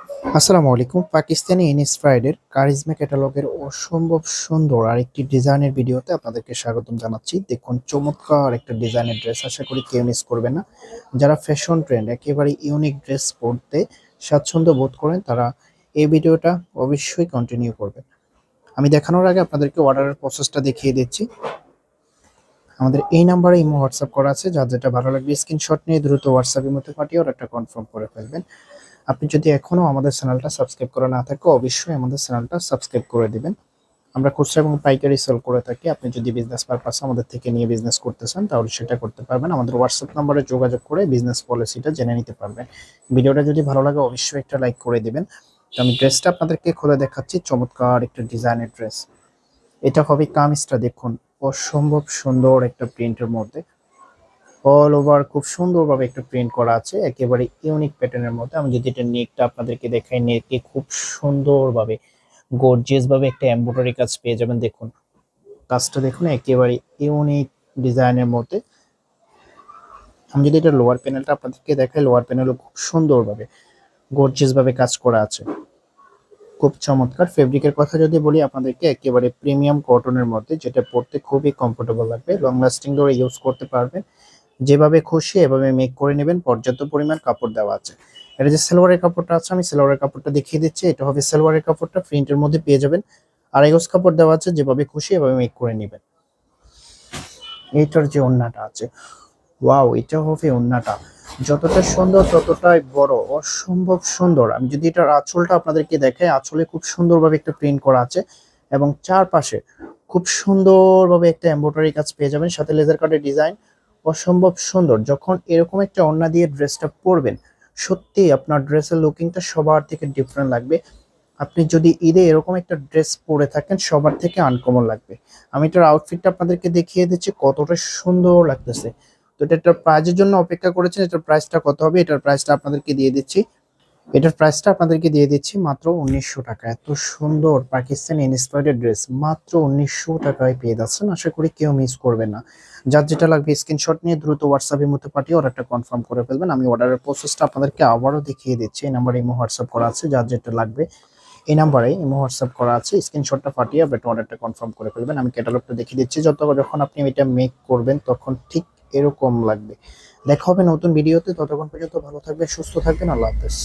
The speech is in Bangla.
আসসালামু আলাইকুম। পাকিস্তানি ইন্সপায়ার্ড কারিজমা ক্যাটালগের অসম্ভব সুন্দর আরেকটি ডিজাইনের ভিডিওতে আপনাদেরকে স্বাগতম জানাচ্ছি। দেখুন চমৎকার একটা ডিজাইনের ড্রেস, আশা করি কেউ মিস করবে না। যারা ফ্যাশন ট্রেন্ড একেবারে ইউনিক ড্রেস পরতে স্বাচ্ছন্দ্য বোধ করেন তারা এই ভিডিওটা অবশ্যই কন্টিনিউ করবেন। আমি দেখানোর আগে আপনাদেরকে অর্ডারের প্রসেসটা দেখিয়ে দিচ্ছি। আমাদের এই নাম্বারে ইমো হোয়াটসঅ্যাপ করা আছে, যার যেটা ভালো লাগবে স্ক্রিনশট নিয়ে দ্রুত হোয়াটসঅ্যাপের মধ্যে পাঠিয়ে অর্ডারটা কনফার্ম করে ফেলবেন। আপনি যদি এখনো আমাদের চ্যানেলটা সাবস্ক্রাইব করা না থাকে অবশ্যই আমাদের চ্যানেলটা সাবস্ক্রাইব করে দিবেন। আমরা খুচরা এবং পাইকারি সেল করে থাকি। আপনি যদি বিজনেস পারপাসে আমাদের থেকে নিয়ে বিজনেস করতে চান তাহলে সেটা করতে পারবেন। আমাদের হোয়াটসঅ্যাপ নম্বরে যোগাযোগ করে বিজনেস পলিসিটা জেনে নিতে পারবেন। ভিডিওটা যদি ভালো লাগে অবশ্যই একটা লাইক করে দিবেন। তো আমি ড্রেসটা আপনাদেরকে খুলে দেখাচ্ছি। চমৎকার একটা ডিজাইনের ড্রেস। এটা হবে কামিজটা, দেখুন অসম্ভব সুন্দর একটা প্রিন্টের মধ্যে অল ওভার খুব সুন্দরভাবে একটা প্রিন্ট করা আছে, একেবারে ইউনিক প্যাটার্নের মধ্যে। আমি যদি এটা নেকটা আপনাদেরকে দেখাই, নেকে খুব সুন্দরভাবে গর্জিয়াস ভাবে একটা এমব্রয়ডারি কাজ পেয়ে যাবেন। দেখুন কাজটা দেখুন, একেবারে ইউনিক ডিজাইনের মধ্যে। আমি যদি এটা লোয়ার প্যানেলটা আপনাদেরকে দেখাই, লোয়ার প্যানেলও খুব সুন্দরভাবে গর্জিয়াস ভাবে কাজ করা আছে, খুব চমৎকার। ফেব্রিকের কথা যদি বলি আপনাদেরকে, একেবারে প্রিমিয়াম কটনের মধ্যে, যেটা পরতে খুবই কমফোর্টেবল লাগবে, লং লাস্টিং ধরে ইউজ করতে পারবেন। যেভাবে খুশি এভাবে মেক করে নেবেন, পর্যাপ্ত পরিমাণ কাপড় দেওয়া আছে। এটা যে সালোয়ারের কাপড়টা আছে, আমি সালোয়ারের কাপড়টা দেখিয়ে দিচ্ছি। এটা হবে সালোয়ারের কাপড়টা, প্রিন্টের মধ্যে পেয়ে যাবেন। আড়াই গজ কাপড় দেওয়া আছে, যেভাবে খুশি এভাবে মেক করে নেবেন। এইটার যে ওড়নাটা আছে, ওয়াও, এটা হবে ওড়নাটা, যতটা সুন্দর ততটাই বড়, অসম্ভব সুন্দর। আমি যদি এটার আঁচলটা আপনাদেরকে দেখাই, আঁচলে খুব সুন্দরভাবে একটা প্রিন্ট করা আছে এবং চারপাশে খুব সুন্দরভাবে একটা এমব্রয়ডারি কাজ পেয়ে যাবেন, সাথে লেজার কাটের ডিজাইন। অসম্ভব সুন্দর। যখন এরকম একটা ওড়না দিয়ে ড্রেসটা পরবেন, সত্যি আপনার ড্রেসের লুকিংটা সবার থেকে ডিফারেন্ট লাগবে। আপনি যদি ঈদে এরকম একটা ড্রেস পরে থাকেন সবার থেকে আনকমন লাগবে। আমি এটার আউটফিটটা আপনাদেরকে দেখিয়ে দিচ্ছি কতটা সুন্দর লাগতেছে। তো এটার প্রাইজের জন্য অপেক্ষা করেছেন, এটার প্রাইসটা কত হবে, এটার প্রাইসটা আপনাদেরকে দিয়ে দিচ্ছি। এটার প্রাইসটা আপনাদেরকে দিয়ে দিচ্ছি মাত্র 1900 টাকা। এত সুন্দর পাকিস্তানি ইন্সপায়ার্ড ড্রেস মাত্র 1900 টাকায় পেয়ে যাচ্ছেন। আশা করি কেউ মিস করবে না। যার যেটা লাগবে স্ক্রিনশট নিয়ে দ্রুত হোয়াটসঅ্যাপের মধ্যে পাঠিয়ে অর্ডারটা কনফার্ম করে ফেলবেন। আমি অর্ডারের প্রসেসটা আপনাদেরকে আবারও দেখিয়ে দিচ্ছি। এই নাম্বারে ইমো হোয়াটসঅ্যাপ করা আছে, যার যেটা লাগবে এই নাম্বারে ইমো হোয়াটসঅ্যাপ করা আছে, স্ক্রিনশটটা পাঠিয়ে আপনি অর্ডারটা কনফার্ম করে ফেলবেন। আমি ক্যাটালগটা দেখিয়ে দিচ্ছি। যখন আপনি এটা মেক করবেন তখন ঠিক এরকম লাগবে। দেখা হবে নতুন ভিডিওতে, ততক্ষণ পর্যন্ত ভালো থাকবেন, সুস্থ থাকবেন। আল্লাহ হাফেজ।